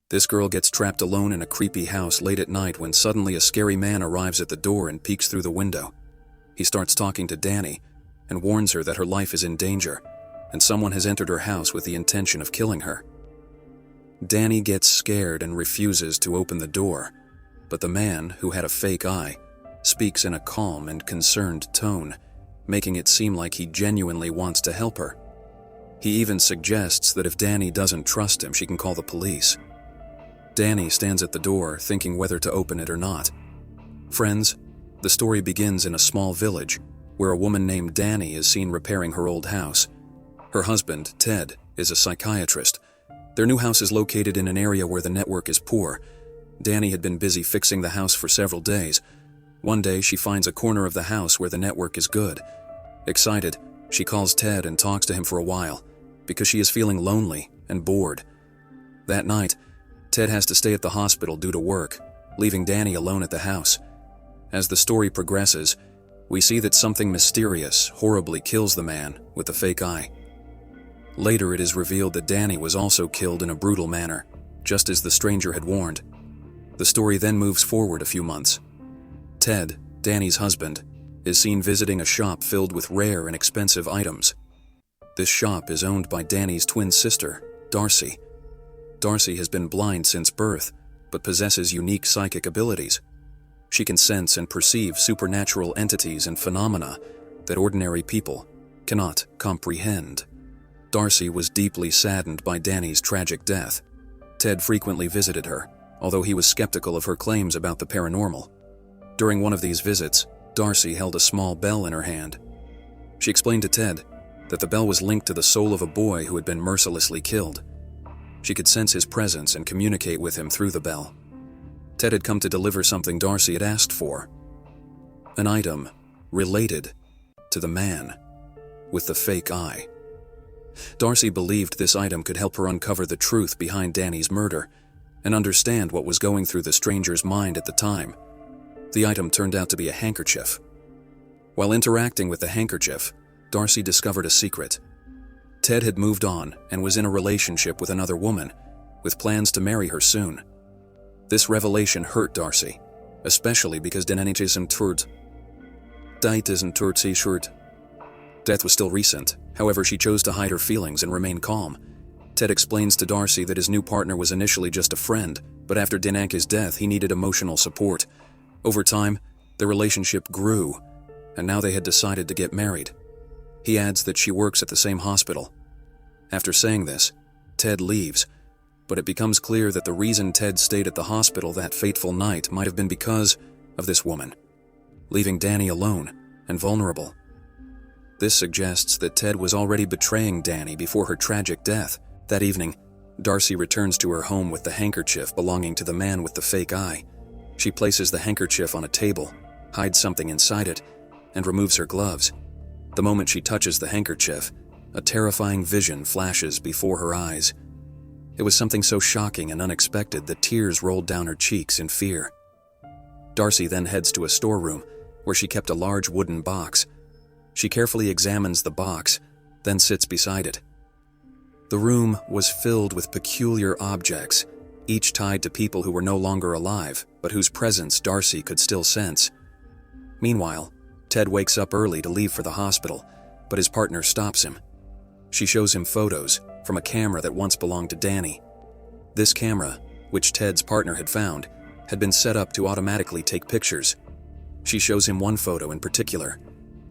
This girl gets trapped alone in a creepy house late at night when suddenly a scary man arrives at the door and peeks through the window. He starts talking to Danny and warns her that her life is in danger and someone has entered her house with the intention of killing her. Danny gets scared and refuses to open the door, but the man, who had a fake eye, speaks in a calm and concerned tone, making it seem like he genuinely wants to help her. He even suggests that if Danny doesn't trust him, she can call the police. Danny stands at the door, thinking whether to open it or not. Friends, the story begins in a small village where a woman named Danny is seen repairing her old house. Her husband, Ted, is a psychiatrist. Their new house is located in an area where the network is poor. Danny had been busy fixing the house for several days. One day, she finds a corner of the house where the network is good. Excited, she calls Ted and talks to him for a while, because she is feeling lonely and bored. That night, Ted has to stay at the hospital due to work, leaving Danny alone at the house. As the story progresses, we see that something mysterious horribly kills the man with the fake eye. Later, it is revealed that Danny was also killed in a brutal manner, just as the stranger had warned. The story then moves forward a few months. Ted, Danny's husband, is seen visiting a shop filled with rare and expensive items. This shop is owned by Danny's twin sister, Darcy. Darcy has been blind since birth, but possesses unique psychic abilities. She can sense and perceive supernatural entities and phenomena that ordinary people cannot comprehend. Darcy was deeply saddened by Danny's tragic death. Ted frequently visited her, although he was skeptical of her claims about the paranormal. During one of these visits, Darcy held a small bell in her hand. She explained to Ted that the bell was linked to the soul of a boy who had been mercilessly killed. She could sense his presence and communicate with him through the bell. Ted had come to deliver something Darcy had asked for. An item related to the man with the fake eye. Darcy believed this item could help her uncover the truth behind Danny's murder and understand what was going through the stranger's mind at the time. The item turned out to be a handkerchief. While interacting with the handkerchief, Darcy discovered a secret. Ted had moved on and was in a relationship with another woman, with plans to marry her soon. This revelation hurt Darcy, especially because Danny isn't turt. Death was still recent, however she chose to hide her feelings and remain calm. Ted explains to Darcy that his new partner was initially just a friend, but after Dinanke's death he needed emotional support. Over time, the relationship grew, and now they had decided to get married. He adds that she works at the same hospital. After saying this, Ted leaves, but it becomes clear that the reason Ted stayed at the hospital that fateful night might have been because of this woman, leaving Danny alone and vulnerable. This suggests that Ted was already betraying Danny before her tragic death. That evening, Darcy returns to her home with the handkerchief belonging to the man with the fake eye. She places the handkerchief on a table, hides something inside it, and removes her gloves. The moment she touches the handkerchief, a terrifying vision flashes before her eyes. It was something so shocking and unexpected that tears rolled down her cheeks in fear. Darcy then heads to a storeroom where she kept a large wooden box. She carefully examines the box, then sits beside it. The room was filled with peculiar objects, each tied to people who were no longer alive, but whose presence Darcy could still sense. Meanwhile, Ted wakes up early to leave for the hospital, but his partner stops him. She shows him photos from a camera that once belonged to Danny. This camera, which Ted's partner had found, had been set up to automatically take pictures. She shows him one photo in particular,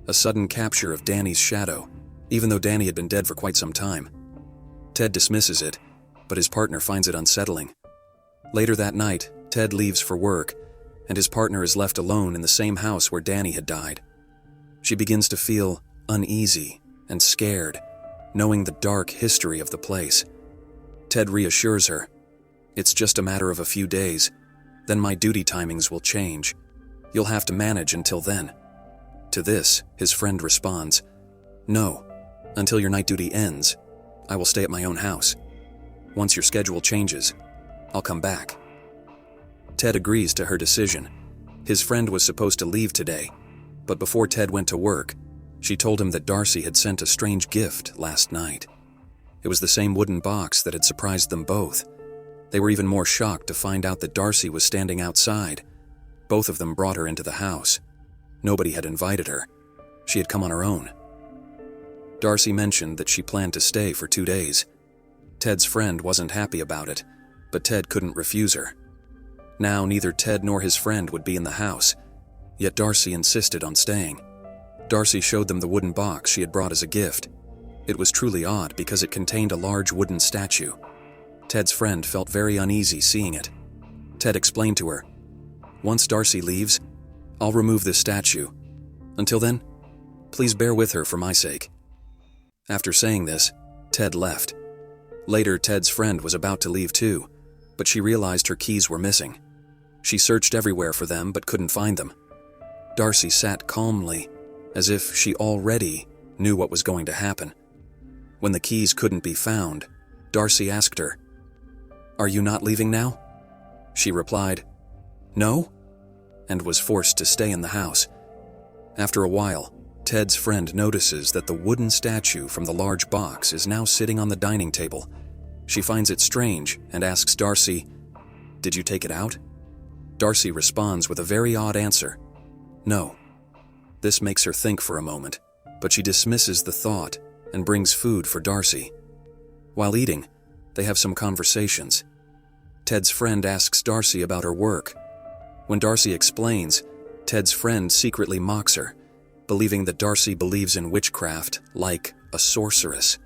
a sudden capture of Danny's shadow, even though Danny had been dead for quite some time. Ted dismisses it, but his partner finds it unsettling. Later that night, Ted leaves for work, and his partner is left alone in the same house where Danny had died. She begins to feel uneasy and scared, knowing the dark history of the place. Ted reassures her, "It's just a matter of a few days, then my duty timings will change. You'll have to manage until then." To this, his friend responds, "No, until your night duty ends, I will stay at my own house. Once your schedule changes, I'll come back." Ted agrees to her decision. His friend was supposed to leave today, but before Ted went to work, she told him that Darcy had sent a strange gift last night. It was the same wooden box that had surprised them both. They were even more shocked to find out that Darcy was standing outside. Both of them brought her into the house. Nobody had invited her. She had come on her own. Darcy mentioned that she planned to stay for 2 days. Ted's friend wasn't happy about it, but Ted couldn't refuse her. Now neither Ted nor his friend would be in the house, yet Darcy insisted on staying. Darcy showed them the wooden box she had brought as a gift. It was truly odd because it contained a large wooden statue. Ted's friend felt very uneasy seeing it. Ted explained to her, "Once Darcy leaves, I'll remove this statue. Until then, please bear with her for my sake." After saying this, Ted left. Later, Ted's friend was about to leave too, but she realized her keys were missing. She searched everywhere for them but couldn't find them. Darcy sat calmly, as if she already knew what was going to happen. When the keys couldn't be found, Darcy asked her, "Are you not leaving now?" She replied, "No," and was forced to stay in the house. After a while, Ted's friend notices that the wooden statue from the large box is now sitting on the dining table. She finds it strange and asks Darcy, "Did you take it out?" Darcy responds with a very odd answer, "No." This makes her think for a moment, but she dismisses the thought and brings food for Darcy. While eating, they have some conversations. Ted's friend asks Darcy about her work. When Darcy explains, Ted's friend secretly mocks her, believing that Darcy believes in witchcraft like a sorceress.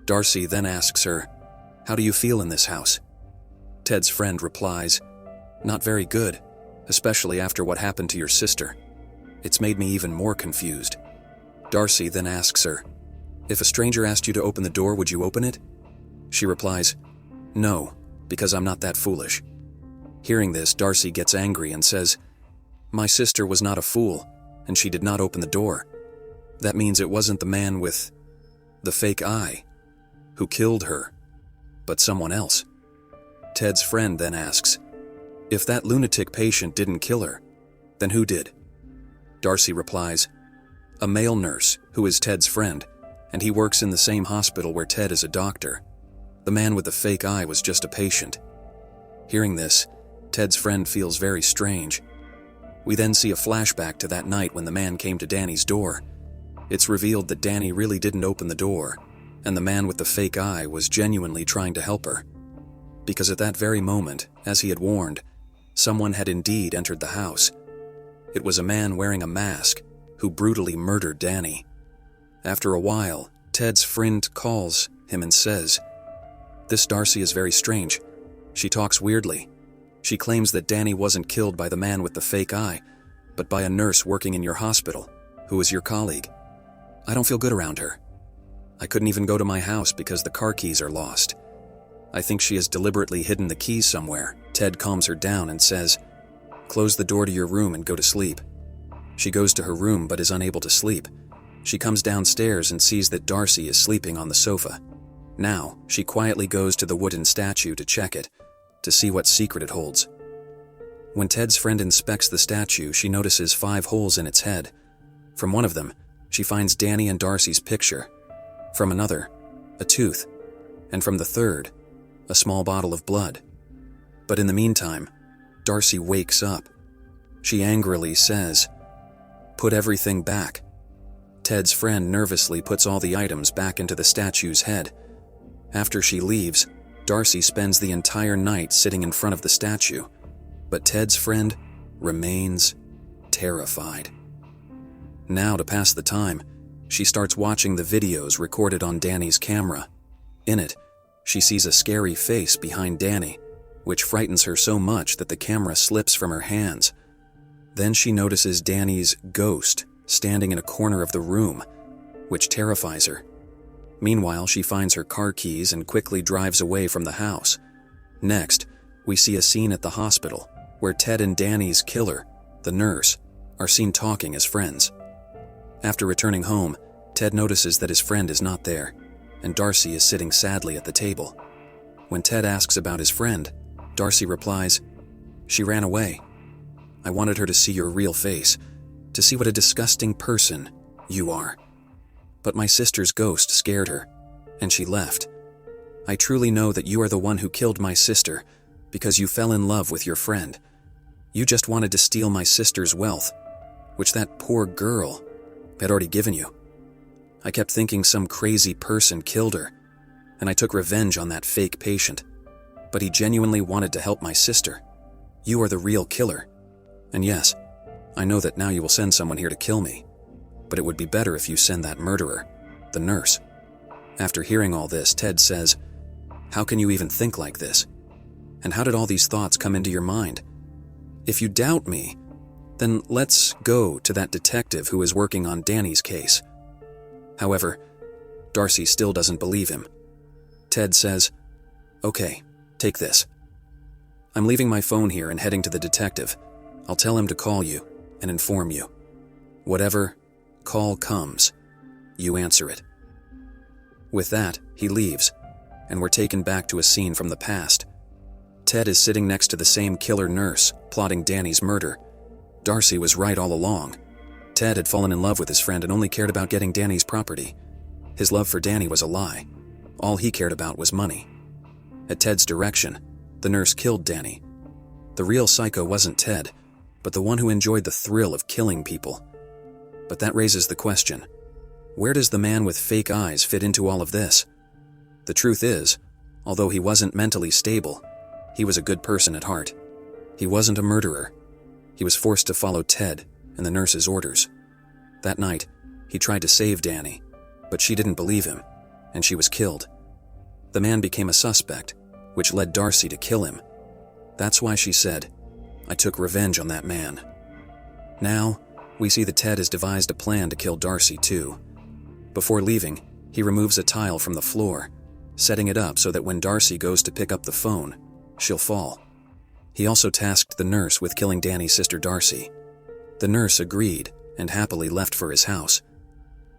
Darcy then asks her, "How do you feel in this house?" Ted's friend replies, "Not very good, especially after what happened to your sister. It's made me even more confused." Darcy then asks her, "If a stranger asked you to open the door, would you open it?" She replies, "No, because I'm not that foolish." Hearing this, Darcy gets angry and says, "My sister was not a fool, and she did not open the door. That means it wasn't the man with the fake eye who killed her, but someone else." Ted's friend then asks, "If that lunatic patient didn't kill her, then who did?" Darcy replies, "A male nurse who is Ted's friend, and he works in the same hospital where Ted is a doctor. The man with the fake eye was just a patient." Hearing this, Ted's friend feels very strange. We then see a flashback to that night when the man came to Danny's door. It's revealed that Danny really didn't open the door, and the man with the fake eye was genuinely trying to help her. Because at that very moment, as he had warned, someone had indeed entered the house. It was a man wearing a mask who brutally murdered Danny. After a while, Ted's friend calls him and says, "This Darcy is very strange. She talks weirdly. She claims that Danny wasn't killed by the man with the fake eye, but by a nurse working in your hospital, who is your colleague. I don't feel good around her. I couldn't even go to my house because the car keys are lost. I think she has deliberately hidden the keys somewhere." Ted calms her down and says, "Close the door to your room and go to sleep." She goes to her room but is unable to sleep. She comes downstairs and sees that Darcy is sleeping on the sofa. Now, she quietly goes to the wooden statue to check it, to see what secret it holds. When Ted's friend inspects the statue, she notices 5 holes in its head. From one of them, she finds Danny and Darcy's picture. From another, a tooth. And from the third, a small bottle of blood. But in the meantime, Darcy wakes up. She angrily says, "Put everything back." Ted's friend nervously puts all the items back into the statue's head. After she leaves, Darcy spends the entire night sitting in front of the statue, but Ted's friend remains terrified. Now, to pass the time, she starts watching the videos recorded on Danny's camera. In it, she sees a scary face behind Danny, which frightens her so much that the camera slips from her hands. Then she notices Danny's ghost standing in a corner of the room, which terrifies her. Meanwhile, she finds her car keys and quickly drives away from the house. Next, we see a scene at the hospital where Ted and Danny's killer, the nurse, are seen talking as friends. After returning home, Ted notices that his friend is not there, and Darcy is sitting sadly at the table. When Ted asks about his friend, Darcy replies, "She ran away. I wanted her to see your real face, to see what a disgusting person you are. But my sister's ghost scared her, and she left." I truly know that you are the one who killed my sister because you fell in love with your friend. You just wanted to steal my sister's wealth, which that poor girl had already given you. I kept thinking some crazy person killed her, and I took revenge on that fake patient. But he genuinely wanted to help my sister. You are the real killer. And yes, I know that now you will send someone here to kill me, but it would be better if you send that murderer, the nurse." After hearing all this, Ted says, "How can you even think like this? And how did all these thoughts come into your mind? If you doubt me, then let's go to that detective who is working on Danny's case." However, Darcy still doesn't believe him. Ted says, "Okay, take this. I'm leaving my phone here and heading to the detective. I'll tell him to call you and inform you. Whatever call comes, you answer it." With that, he leaves, and we're taken back to a scene from the past. Ted is sitting next to the same killer nurse, plotting Danny's murder. Darcy was right all along. Ted had fallen in love with his friend and only cared about getting Danny's property. His love for Danny was a lie. All he cared about was money. At Ted's direction, the nurse killed Danny. The real psycho wasn't Ted, but the one who enjoyed the thrill of killing people. But that raises the question, where does the man with fake eyes fit into all of this? The truth is, although he wasn't mentally stable, he was a good person at heart. He wasn't a murderer. He was forced to follow Ted and the nurse's orders. That night, he tried to save Danny, but she didn't believe him, and she was killed. The man became a suspect, which led Darcy to kill him. That's why she said, "I took revenge on that man." Now, we see that Ted has devised a plan to kill Darcy too. Before leaving, he removes a tile from the floor, setting it up so that when Darcy goes to pick up the phone, she'll fall. He also tasked the nurse with killing Danny's sister Darcy. The nurse agreed and happily left for his house.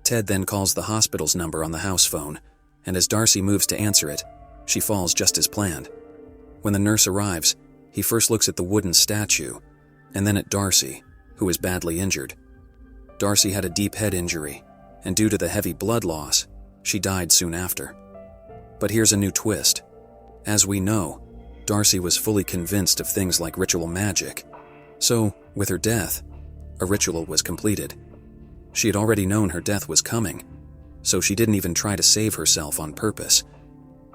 Ted then calls the hospital's number on the house phone, and as Darcy moves to answer it, she falls just as planned. When the nurse arrives, he first looks at the wooden statue, and then at Darcy, who is badly injured. Darcy had a deep head injury, and due to the heavy blood loss, she died soon after. But here's a new twist. As we know, Darcy was fully convinced of things like ritual magic. So, with her death, a ritual was completed. She had already known her death was coming, so she didn't even try to save herself on purpose.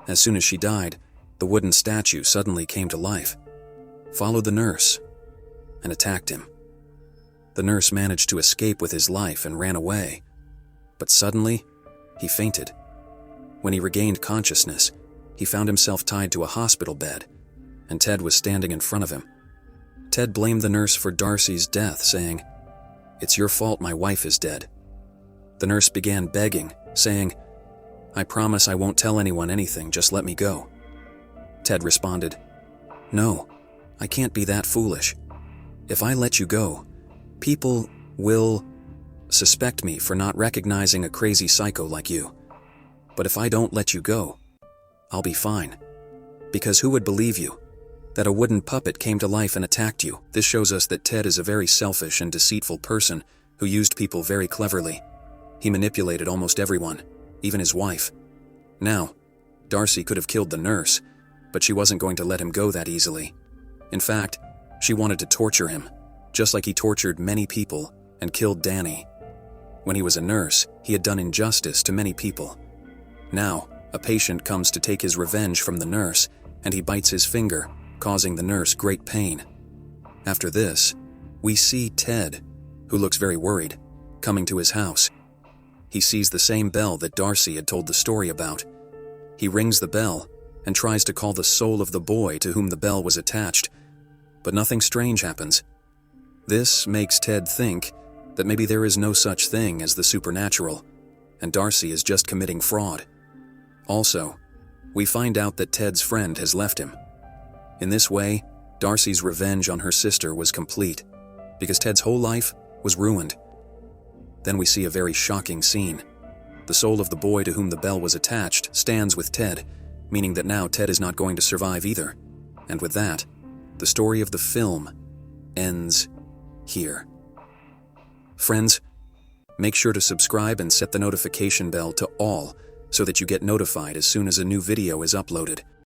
As soon as she died, the wooden statue suddenly came to life, followed the nurse, and attacked him. The nurse managed to escape with his life and ran away, but suddenly, he fainted. When he regained consciousness, he found himself tied to a hospital bed, and Ted was standing in front of him. Ted blamed the nurse for Darcy's death, saying, "It's your fault my wife is dead." The nurse began begging, saying, "I promise I won't tell anyone anything, just let me go." Ted responded, "No, I can't be that foolish. If I let you go, people will suspect me for not recognizing a crazy psycho like you. But if I don't let you go, I'll be fine. Because who would believe you? That a wooden puppet came to life and attacked you." This shows us that Ted is a very selfish and deceitful person who used people very cleverly. He manipulated almost everyone, even his wife. Now, Darcy could have killed the nurse, but she wasn't going to let him go that easily. In fact, she wanted to torture him, just like he tortured many people and killed Danny. When he was a nurse, he had done injustice to many people. Now, a patient comes to take his revenge from the nurse, and he bites his finger, causing the nurse great pain. After this, we see Ted, who looks very worried, coming to his house. He sees the same bell that Darcy had told the story about. He rings the bell and tries to call the soul of the boy to whom the bell was attached, but nothing strange happens. This makes Ted think that maybe there is no such thing as the supernatural, and Darcy is just committing fraud. Also, we find out that Ted's friend has left him. In this way, Darcy's revenge on her sister was complete, because Ted's whole life was ruined. Then we see a very shocking scene. The soul of the boy to whom the bell was attached stands with Ted, meaning that now Ted is not going to survive either. And with that, the story of the film ends here. Friends, make sure to subscribe and set the notification bell to all so that you get notified as soon as a new video is uploaded.